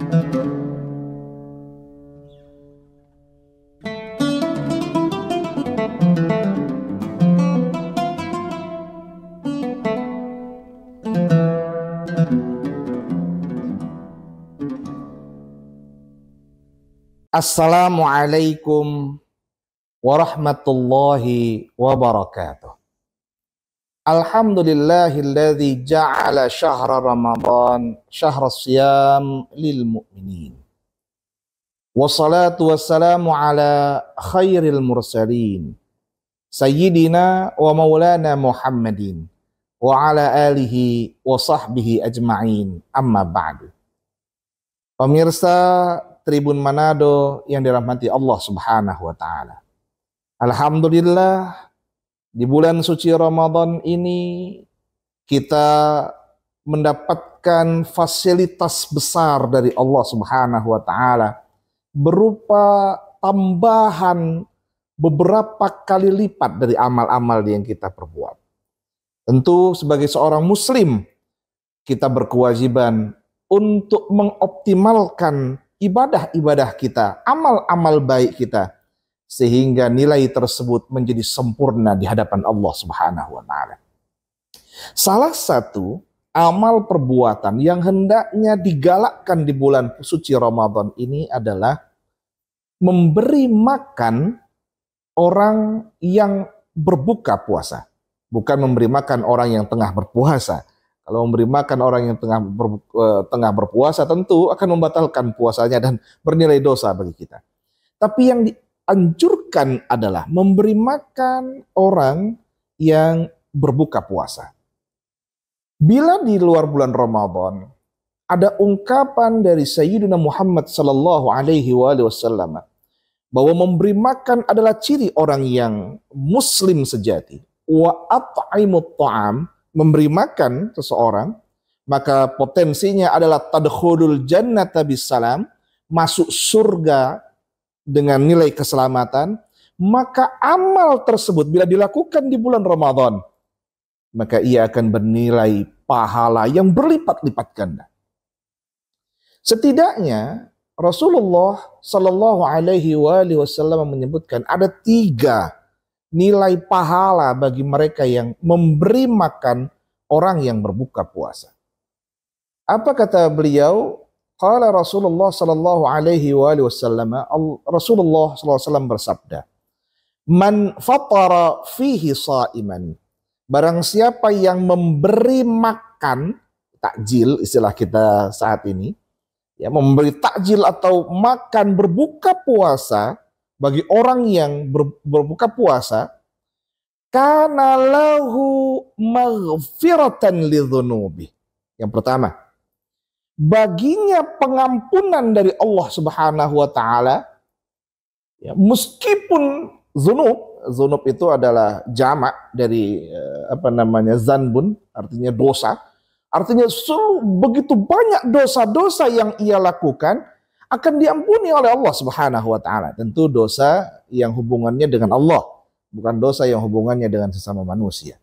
Assalamualaikum warahmatullahi wabarakatuh. Alhamdulillahilladzi ja'ala syahra Ramadan syahra siyam lil mu'minin. Wassalatu wassalamu ala khairil mursalin sayyidina wa maulana Muhammadin wa ala alihi wa sahbihi ajma'in, amma ba'du. Pemirsa Tribun Manado yang dirahmati Allah Subhanahu wa taala. Alhamdulillah, di bulan suci Ramadan ini kita mendapatkan fasilitas besar dari Allah Subhanahu wa taala berupa tambahan beberapa kali lipat dari amal-amal yang kita perbuat. Tentu sebagai seorang muslim kita berkewajiban untuk mengoptimalkan ibadah-ibadah kita, amal-amal baik kita, sehingga nilai tersebut menjadi sempurna di hadapan Allah Subhanahu wa taala. Salah satu amal perbuatan yang hendaknya digalakkan di bulan suci Ramadan ini adalah memberi makan orang yang berbuka puasa, bukan memberi makan orang yang tengah berpuasa. Kalau memberi makan orang yang tengah berpuasa tentu akan membatalkan puasanya dan bernilai dosa bagi kita. Tapi yang dianjurkan adalah memberi makan orang yang berbuka puasa. Bila di luar bulan Ramadan ada ungkapan dari Sayyidina Muhammad sallallahu alaihi wasallam bahwa memberi makan adalah ciri orang yang muslim sejati. Wa at'imut ta'am, memberi makan seseorang, maka potensinya adalah tadkhulul jannata bisalam, masuk surga dengan nilai keselamatan. Maka amal tersebut bila dilakukan di bulan Ramadan, maka ia akan bernilai pahala yang berlipat-lipat ganda. Setidaknya Rasulullah Shallallahu Alaihi Wasallam menyebutkan ada 3 nilai pahala bagi mereka yang memberi makan orang yang berbuka puasa. Apa kata beliau? Qala Rasulullah sallallahu alaihi wasallam, Rasulullah sallallahu alaihi wasallam bersabda, "Man fatara fihi shaiman." Barang siapa yang memberi makan, takjil istilah kita saat ini, ya, memberi takjil atau makan berbuka puasa bagi orang yang berbuka puasa, kana lahu maghfiratan lidzunubi. Yang pertama, baginya pengampunan dari Allah Subhanahu wa taala, ya, meskipun zunub itu adalah jamak dari zanbun, artinya dosa. Artinya begitu banyak dosa-dosa yang ia lakukan akan diampuni oleh Allah Subhanahu wa taala. Tentu dosa yang hubungannya dengan Allah, bukan dosa yang hubungannya dengan sesama manusia.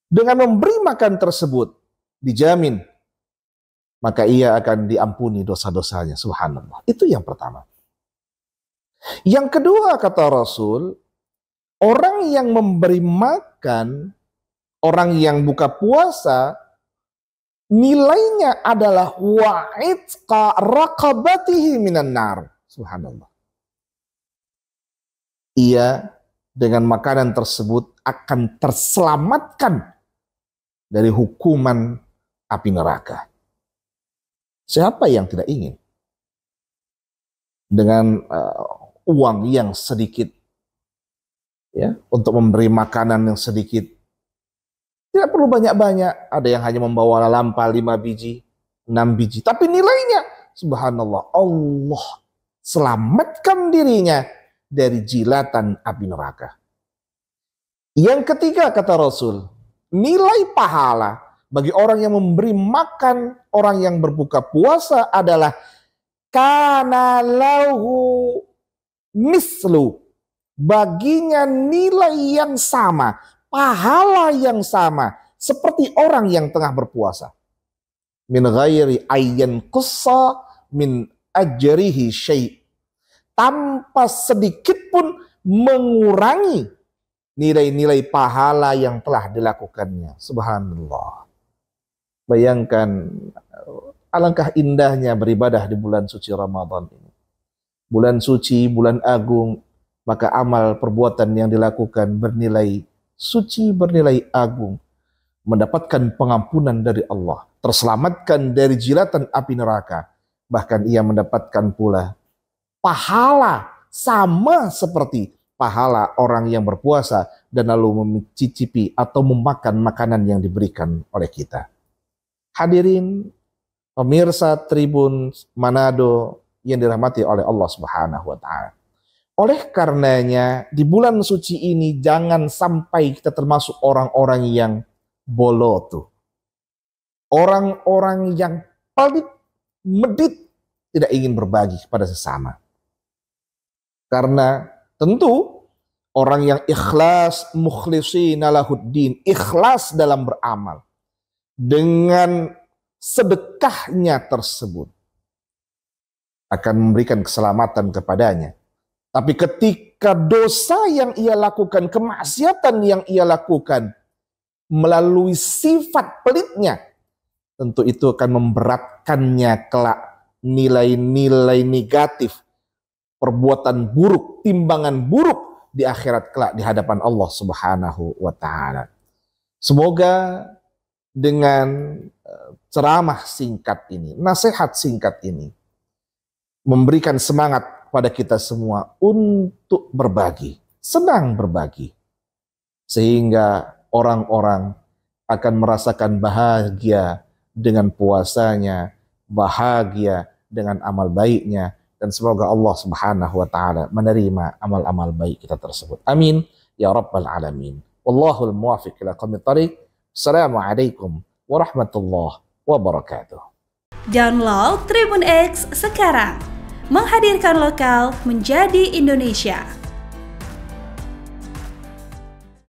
Dengan memberi makan tersebut dijamin maka ia akan diampuni dosa-dosanya, subhanallah. Itu yang pertama. Yang kedua kata Rasul, orang yang memberi makan orang yang buka puasa nilainya adalah wa'itqa raqabatihi minan nar. Subhanallah. Ia dengan makanan tersebut akan terselamatkan dari hukuman api neraka. Siapa yang tidak ingin dengan uang yang sedikit, ya, untuk memberi makanan yang sedikit? Tidak perlu banyak-banyak. Ada yang hanya membawa lampa 5 biji, 6 biji. Tapi nilainya, subhanallah, Allah selamatkan dirinya dari jilatan api neraka. Yang ketiga kata Rasul, nilai pahala bagi orang yang memberi makan orang yang berbuka puasa adalah kana lahu mislu, baginya nilai yang sama, pahala yang sama seperti orang yang tengah berpuasa. Min ghairi ayyan qussa min ajrihi syai', tanpa sedikit pun mengurangi nilai-nilai pahala yang telah dilakukannya. Subhanallah. Bayangkan alangkah indahnya beribadah di bulan suci Ramadan ini. Bulan suci, bulan agung, maka amal perbuatan yang dilakukan bernilai suci, bernilai agung, mendapatkan pengampunan dari Allah, terselamatkan dari jilatan api neraka, bahkan ia mendapatkan pula pahala sama seperti pahala orang yang berpuasa dan lalu mencicipi atau memakan makanan yang diberikan oleh kita. Hadirin pemirsa Tribun Manado yang dirahmati oleh Allah Subhanahu wa taala. Oleh karenanya di bulan suci ini jangan sampai kita termasuk orang-orang yang boloto. Orang-orang yang pelit, medit, tidak ingin berbagi kepada sesama. Karena tentu orang yang ikhlas, mukhlishina lahuddin, ikhlas dalam beramal, dengan sedekahnya tersebut akan memberikan keselamatan kepadanya. Tapi ketika dosa yang ia lakukan, kemaksiatan yang ia lakukan, melalui sifat pelitnya, tentu itu akan memberatkannya kelak nilai-nilai negatif, perbuatan buruk, timbangan buruk di akhirat kelak di hadapan Allah Subhanahu wa taala. Semoga dengan ceramah singkat ini, nasihat singkat ini, memberikan semangat pada kita semua untuk berbagi, senang berbagi, sehingga orang-orang akan merasakan bahagia dengan puasanya, bahagia dengan amal baiknya, dan semoga Allah Subhanahu wa taala menerima amal-amal baik kita tersebut. Amin ya rabbal alamin. Wallahul muwaffiq ila aqwamit thariq. Assalamualaikum warahmatullahi wabarakatuh. Download Tribun X sekarang. Menghadirkan lokal menjadi Indonesia.